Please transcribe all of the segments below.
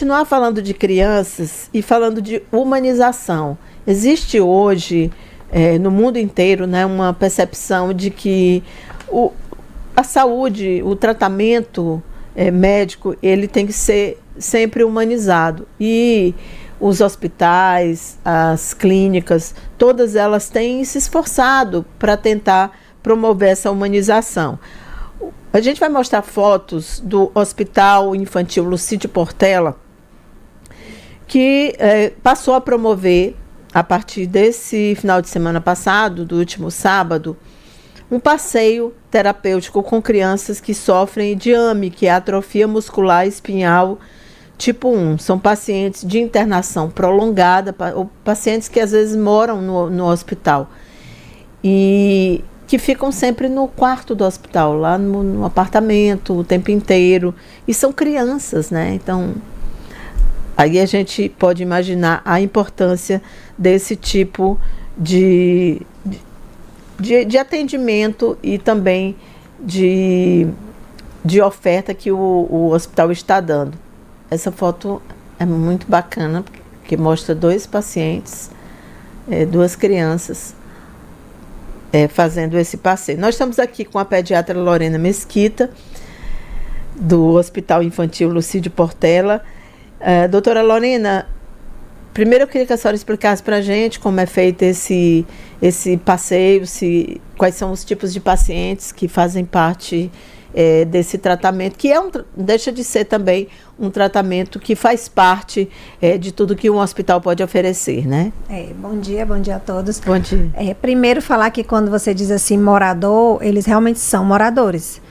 Continuar falando de crianças e falando de humanização. Existe hoje, no mundo inteiro, né, uma percepção de que a saúde, o tratamento médico, ele tem que ser sempre humanizado. E os hospitais, as clínicas, todas elas têm se esforçado para tentar promover essa humanização. A gente vai mostrar fotos do Hospital Infantil Lucídio Portela, que passou a promover, a partir desse final de semana passado, do último sábado, um passeio terapêutico com crianças que sofrem de AME, que é atrofia muscular espinhal tipo 1. São pacientes de internação prolongada, ou pacientes que às vezes moram no hospital e que ficam sempre no quarto do hospital, lá no apartamento, o tempo inteiro. E são crianças, né? Então, aí a gente pode imaginar a importância desse tipo de atendimento e também de oferta que o hospital está dando. Essa foto é muito bacana, porque mostra 2 pacientes, 2 crianças, fazendo esse passeio. Nós estamos aqui com a pediatra Lorena Mesquita, do Hospital Infantil Lucídio Portela. Doutora Lorena, primeiro eu queria que a senhora explicasse para a gente como é feito esse passeio, quais são os tipos de pacientes que fazem parte desse tratamento, que deixa de ser também um tratamento que faz parte de tudo que um hospital pode oferecer, né? Bom dia a todos. Bom dia. Primeiro falar que quando você diz assim, morador, eles realmente são moradores.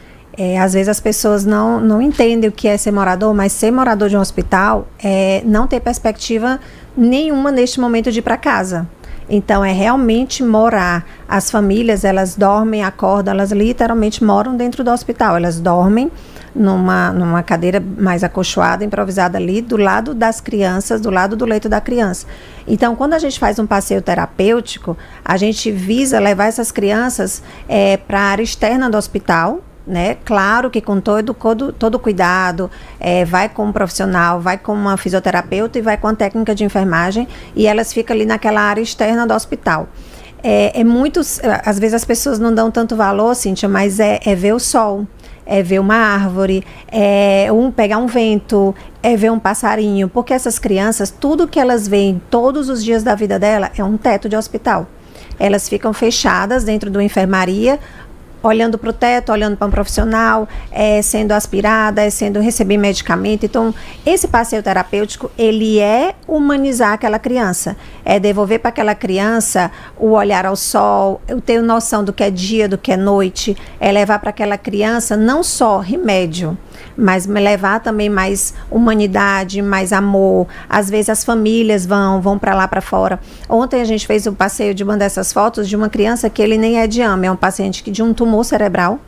Às vezes as pessoas não entendem o que é ser morador, mas ser morador de um hospital é não ter perspectiva nenhuma neste momento de ir para casa. Então, é realmente morar. As famílias, elas dormem, acordam, elas literalmente moram dentro do hospital. Elas dormem numa cadeira mais acolchoada, improvisada ali, do lado das crianças, do lado do leito da criança. Então, quando a gente faz um passeio terapêutico, a gente visa levar essas crianças para a área externa do hospital, né? Claro que com todo cuidado, vai com um profissional, vai com uma fisioterapeuta e vai com a técnica de enfermagem, e elas ficam ali naquela área externa do hospital. Às vezes as pessoas não dão tanto valor, Cíntia, mas é ver o sol, é ver uma árvore, pegar um vento, é ver um passarinho, porque essas crianças, tudo que elas veem todos os dias da vida dela é um teto de hospital. Elas ficam fechadas dentro de uma enfermaria, olhando para o teto, olhando para um profissional, sendo aspirada, receber medicamento. Então, esse passeio terapêutico, ele é humanizar aquela criança, é devolver para aquela criança o olhar ao sol, eu ter noção do que é dia, do que é noite, é levar para aquela criança não só remédio, mas levar também mais humanidade, mais amor. Às vezes as famílias vão para lá para fora. Ontem a gente fez um passeio de uma dessas fotos de uma criança que ele nem é de AME, é um paciente de um tumor cerebral,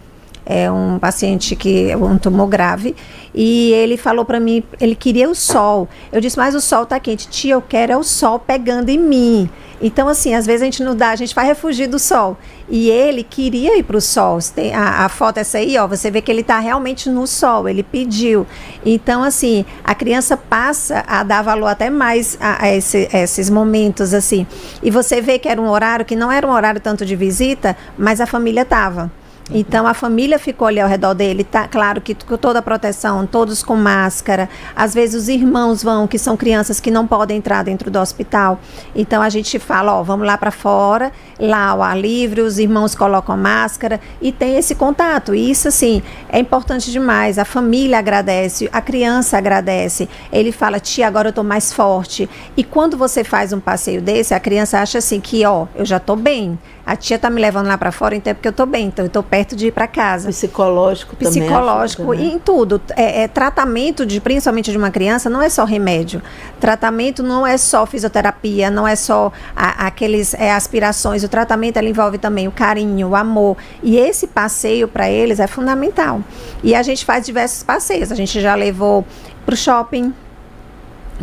é um paciente que é um tumor grave, e ele falou para mim, ele queria o sol. Eu disse, mas o sol tá quente. Tia, eu quero o sol pegando em mim. Então, assim, às vezes a gente não dá, a gente vai refugir do sol. E ele queria ir para o sol. Tem a foto essa aí, ó, você vê que ele está realmente no sol, ele pediu. Então, assim, a criança passa a dar valor até mais a esses momentos, assim. E você vê que era um horário que não era um horário tanto de visita, mas a família estava. Então, a família ficou ali ao redor dele, tá claro que com toda a proteção, todos com máscara. Às vezes os irmãos vão, que são crianças que não podem entrar dentro do hospital. Então, a gente fala, ó, vamos lá para fora, lá ao ar livre, os irmãos colocam máscara e tem esse contato. E isso, assim, é importante demais. A família agradece, a criança agradece. Ele fala, tia, agora eu tô mais forte. E quando você faz um passeio desse, a criança acha assim que, ó, eu já tô bem. A tia tá me levando lá para fora, então é porque eu tô bem, então eu tô perto de ir para casa. Psicológico também. Psicológico, e em tudo. Tratamento, principalmente de uma criança, não é só remédio. Tratamento não é só fisioterapia, não é só aqueles aspirações. O tratamento, ele envolve também o carinho, o amor. E esse passeio para eles é fundamental. E a gente faz diversos passeios. A gente já levou pro shopping.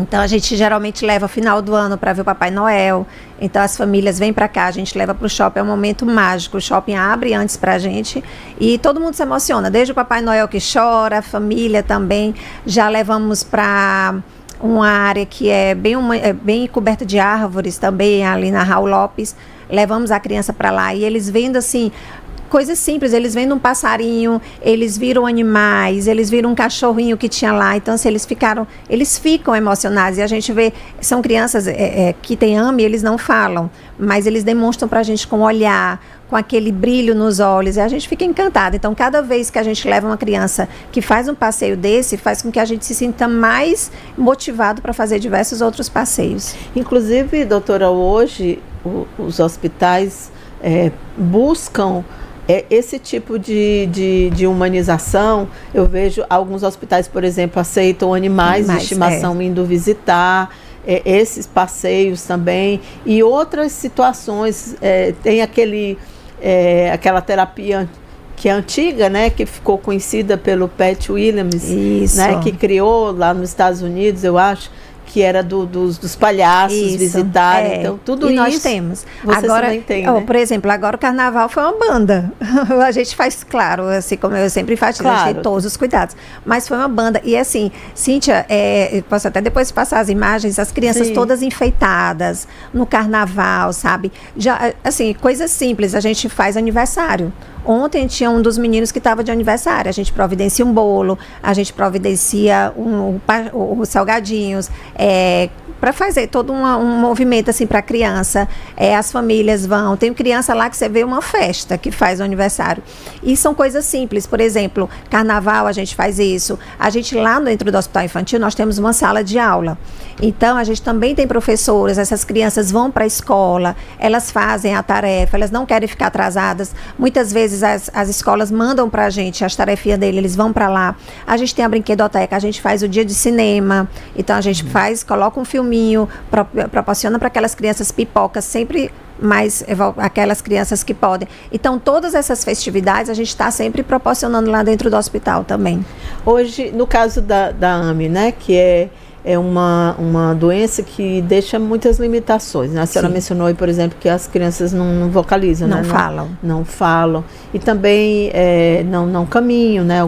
Então, a gente geralmente leva final do ano para ver o Papai Noel. Então, as famílias vêm para cá, a gente leva para o shopping, é um momento mágico. O shopping abre antes para a gente e todo mundo se emociona. Desde o Papai Noel que chora, a família também. Já levamos para uma área que é bem coberta de árvores também, ali na Raul Lopes. Levamos a criança para lá e eles vendo assim, coisas simples, eles vendo um passarinho, eles viram animais, eles viram um cachorrinho que tinha lá, então assim, eles ficam emocionados, e a gente vê, são crianças que têm AME, eles não falam, mas eles demonstram pra gente com o olhar, com aquele brilho nos olhos, e a gente fica encantada. Então, cada vez que a gente leva uma criança que faz um passeio desse, faz com que a gente se sinta mais motivado para fazer diversos outros passeios. Inclusive, doutora, hoje os hospitais buscam esse tipo de humanização. Eu vejo alguns hospitais, por exemplo, aceitam animais de estimação indo visitar, esses passeios também, e outras situações, tem aquela terapia que é antiga, né, que ficou conhecida pelo Pat Williams, né, que criou lá nos Estados Unidos, eu acho, que era dos palhaços visitarem. Então, tudo isso nós temos. Vocês agora, também têm, né? Por exemplo, agora o carnaval foi uma banda. A gente faz, claro, assim como eu sempre enfatizo, a gente tem todos os cuidados. Mas foi uma banda. E assim, Cíntia, posso até depois passar as imagens, as crianças todas enfeitadas no carnaval, sabe? Já, assim, coisas simples. A gente faz aniversário. Ontem tinha um dos meninos que estava de aniversário. A gente providencia um bolo, a gente providencia os salgadinhos, para fazer todo um movimento assim para a criança. As famílias vão. Tem criança lá que você vê uma festa que faz o aniversário. E são coisas simples. Por exemplo, carnaval a gente faz isso. A gente lá dentro do Hospital Infantil nós temos uma sala de aula. Então a gente também tem professoras. Essas crianças vão para a escola, elas fazem a tarefa, elas não querem ficar atrasadas. Muitas vezes as escolas mandam para a gente as tarefinhas dele, eles vão para lá. A gente tem a brinquedoteca, a gente faz o dia de cinema. Então a gente coloca um filminho, proporciona para aquelas crianças pipocas, sempre mais aquelas crianças que podem. Então todas essas festividades a gente está sempre proporcionando lá dentro do hospital também. Hoje, no caso da AME, né, que é uma doença que deixa muitas limitações, né? A senhora mencionou aí, por exemplo, que as crianças não vocalizam, não né? falam. Não falam. E também não caminham, né?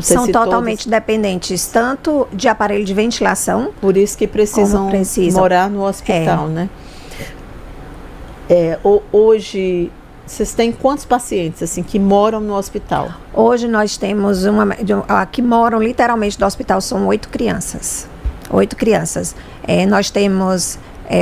São totalmente dependentes, tanto de aparelho de ventilação. Por isso que precisam morar no hospital, né? Hoje, vocês têm quantos pacientes assim que moram no hospital? Hoje nós temos que moram literalmente do hospital, são 8 crianças. 8 crianças. Nós temos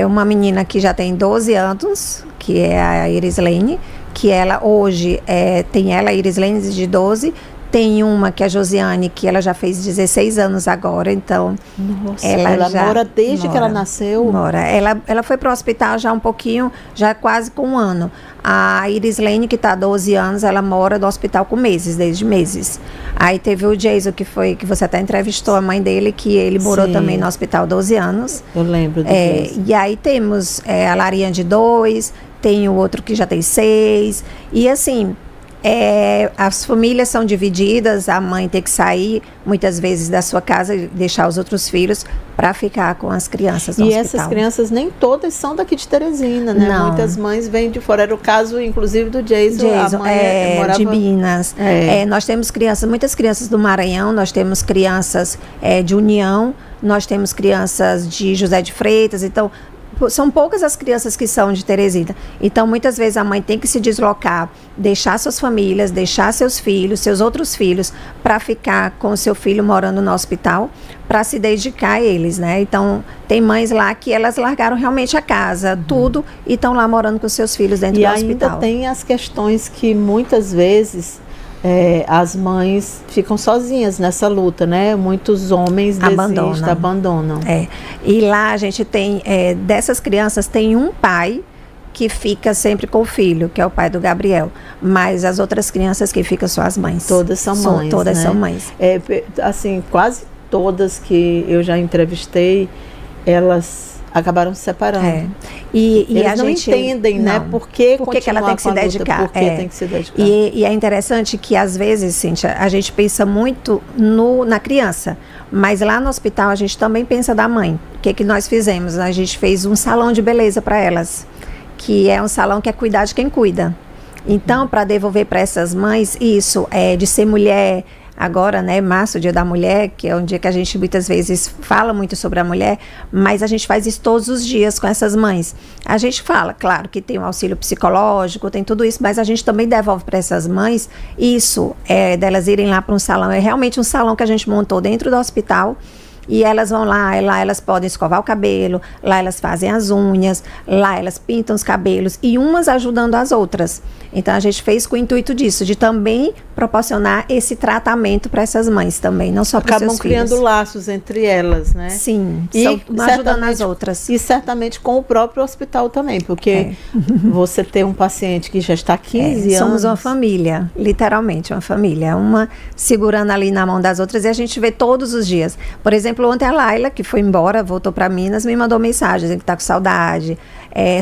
uma menina que já tem 12 anos, que é a Irislene, que ela hoje tem a Irislene de 12. Tem uma que é a Josiane, que ela já fez 16 anos agora, então... Nossa, ela mora desde que ela nasceu? Mora. Ela foi para o hospital já um pouquinho, já quase com 1 ano. A Irislene, que está há 12 anos, ela mora no hospital com meses, desde meses. Aí teve o Jason, que você até entrevistou a mãe dele, que ele morou também no hospital 12 anos. Eu lembro do Jason. E aí temos a Lariane de 2, tem o outro que já tem 6, e assim... as famílias são divididas, a mãe tem que sair muitas vezes da sua casa e deixar os outros filhos para ficar com as crianças no hospital. Essas crianças nem todas são daqui de Teresina, né? Não. Muitas mães vêm de fora. Era o caso, inclusive, do Jason. A mãe morava... de Minas. Nós temos muitas crianças do Maranhão, nós temos crianças de União, nós temos crianças de José de Freitas, então... São poucas as crianças que são de Teresina. Então, muitas vezes a mãe tem que se deslocar, deixar suas famílias, deixar seus filhos, seus outros filhos, para ficar com o seu filho morando no hospital, para se dedicar a eles, né? Então, tem mães lá que elas largaram realmente a casa, tudo, e estão lá morando com seus filhos dentro do hospital. E ainda tem as questões que muitas vezes... as mães ficam sozinhas nessa luta, né? Muitos homens abandonam. E lá a gente tem, dessas crianças, tem um pai que fica sempre com o filho, que é o pai do Gabriel. Mas as outras crianças que ficam são as mães. Todas são mães, Todas né? são mães. Assim, quase todas que eu já entrevistei, elas... acabaram se separando. Eles a gente não entendem, né? Por que ela tem que se dedicar. Por que tem que se dedicar. E é interessante que, às vezes, Cíntia, a gente pensa muito na criança, mas lá no hospital a gente também pensa da mãe. O que nós fizemos? A gente fez um salão de beleza para elas, que é um salão que é cuidar de quem cuida. Então, para devolver para essas mães isso, de ser mulher, agora, né, março, Dia da Mulher, que é um dia que a gente muitas vezes fala muito sobre a mulher, mas a gente faz isso todos os dias com essas mães. A gente fala, claro, que tem um auxílio psicológico, tem tudo isso, mas a gente também devolve para essas mães isso, delas irem lá para um salão. É realmente um salão que a gente montou dentro do hospital. E elas vão lá, e lá elas podem escovar o cabelo, lá elas fazem as unhas, lá elas pintam os cabelos, e umas ajudando as outras. Então a gente fez com o intuito disso, de também proporcionar esse tratamento para essas mães também, não só para seus filhos. Acabam criando laços entre elas, né? Sim, e uma ajudando as outras. E certamente com o próprio hospital também, porque você ter um paciente que já está há 15 anos... Somos uma família, literalmente uma família, uma segurando ali na mão das outras, e a gente vê todos os dias. Por exemplo, ontem a Laila, que foi embora, voltou para Minas, me mandou mensagem, dizendo que está com saudade.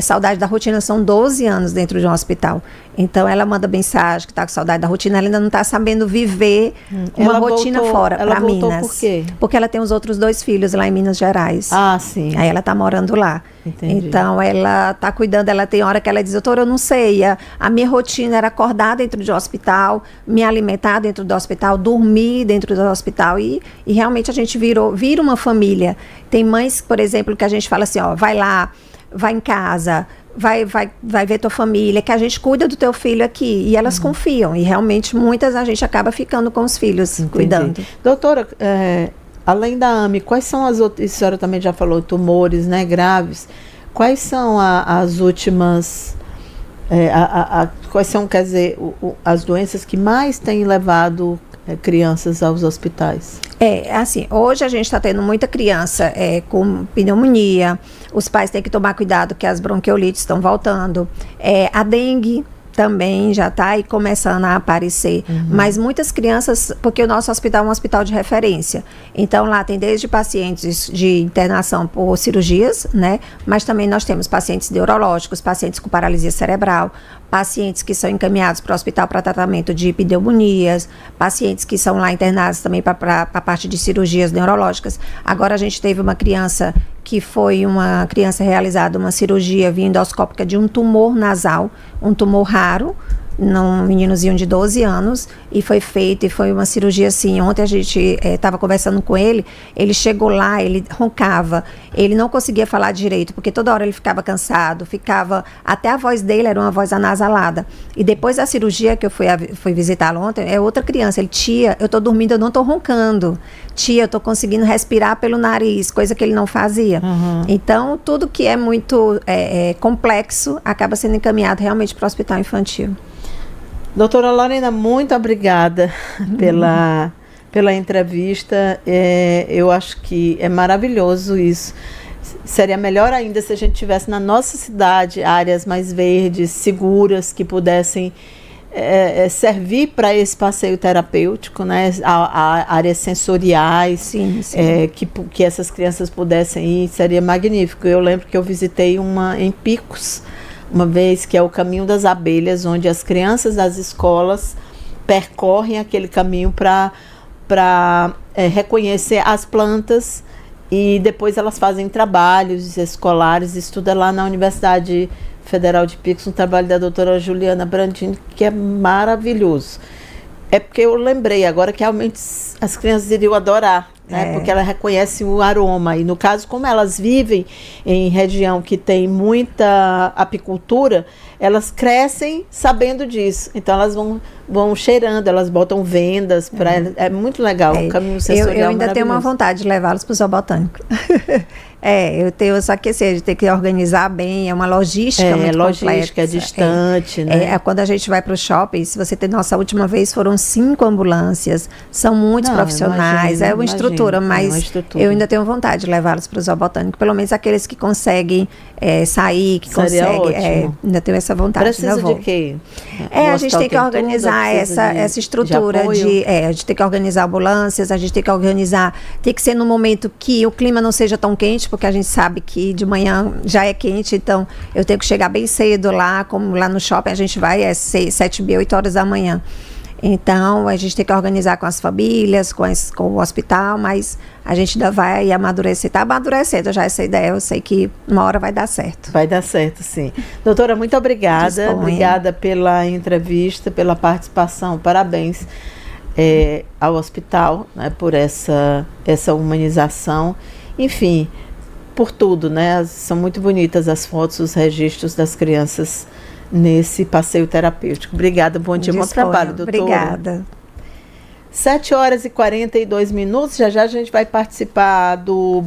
Saudade da rotina, são 12 anos dentro de um hospital. Então, ela manda mensagem que está com saudade da rotina, ela ainda não está sabendo viver uma rotina fora para Minas. Por quê? Porque ela tem os outros 2 filhos lá em Minas Gerais. Ah, sim. Aí ela está morando lá. Entendi. Então, ela está cuidando, ela tem hora que ela diz, doutora, eu não sei, a minha rotina era acordar dentro de um hospital, me alimentar dentro do hospital, dormir dentro do hospital, e realmente a gente vira uma família. Tem mães, por exemplo, que a gente fala assim, ó, vai lá, vai em casa, vai ver tua família, que a gente cuida do teu filho aqui. E elas confiam. E realmente muitas a gente acaba ficando com os filhos, cuidando. Doutora, além da AME, quais são as outras, a senhora também já falou, tumores, né, graves, quais são as últimas, quais são, quer dizer, as doenças que mais têm levado crianças aos hospitais? Assim, hoje a gente está tendo muita criança com pneumonia, os pais têm que tomar cuidado que as bronquiolites estão voltando, a dengue também já está aí começando a aparecer, mas muitas crianças, porque o nosso hospital é um hospital de referência, então lá tem desde pacientes de internação por cirurgias, né, mas também nós temos pacientes neurológicos, pacientes com paralisia cerebral, pacientes que são encaminhados para o hospital para tratamento de pneumonias, pacientes que são lá internados também para a parte de cirurgias neurológicas. Agora a gente teve uma criança que foi uma criança realizada uma cirurgia via endoscópica de um tumor nasal, um tumor raro, num meninozinho de 12 anos, e foi feito, e foi uma cirurgia assim. Ontem a gente estava conversando com ele, ele chegou lá, ele roncava, ele não conseguia falar direito, porque toda hora ele ficava cansado, até a voz dele era uma voz anasalada. E depois da cirurgia que eu fui visitá-lo ontem, outra criança, ele, tia, eu tô dormindo, eu não tô roncando, tia, eu tô conseguindo respirar pelo nariz, coisa que ele não fazia. Então, tudo que é muito complexo, acaba sendo encaminhado realmente para o hospital infantil. Doutora Lorena, muito obrigada pela entrevista. Eu acho que é maravilhoso isso. Seria melhor ainda se a gente tivesse na nossa cidade áreas mais verdes, seguras, que pudessem servir para esse passeio terapêutico, né? Áreas sensoriais, sim. Que essas crianças pudessem ir, seria magnífico. Eu lembro que eu visitei uma em Picos, uma vez, que é o Caminho das Abelhas, onde as crianças das escolas percorrem aquele caminho para reconhecer as plantas, e depois elas fazem trabalhos escolares. Estuda lá na Universidade Federal de Picos, um trabalho da doutora Juliana Brandini, que é maravilhoso. É porque eu lembrei agora que realmente as crianças iriam adorar, né? Porque ela reconhece o aroma. E no caso, como elas vivem em região que tem muita apicultura, elas crescem sabendo disso. Então elas vão cheirando, elas botam vendas para é muito legal, o caminho sensorial. Eu ainda tenho uma vontade de levá-los para o zoobotânico. Eu tenho, só que assim, a gente tem que organizar bem, é uma logística muito logística, complexa. É distante, né? Quando a gente vai para o shopping, se você tem nossa última vez, foram 5 ambulâncias, são muitos profissionais, é uma estrutura, mas eu ainda tenho vontade de levá-los para o zoobotânico, pelo menos aqueles que conseguem sair, que conseguem, ainda tenho essa vontade. Precisa de quê? A gente tem que organizar essa estrutura a gente tem que organizar ambulâncias, a gente tem que organizar, tem que ser no momento que o clima não seja tão quente, porque a gente sabe que de manhã já é quente, então eu tenho que chegar bem cedo lá, como lá no shopping a gente vai 7h30, 8 horas da manhã. Então, a gente tem que organizar com as famílias, com o hospital, mas a gente ainda vai amadurecer. Está amadurecendo já essa ideia, eu sei que uma hora vai dar certo. Vai dar certo, sim. Doutora, muito obrigada. Disponha. Obrigada pela entrevista, pela participação, parabéns. ao hospital, né, por essa humanização, enfim, por tudo, né? São muito bonitas as fotos, os registros das crianças nesse passeio terapêutico. Obrigada, bom dia, bom trabalho, doutora. Obrigada. 7h42, já já a gente vai participar do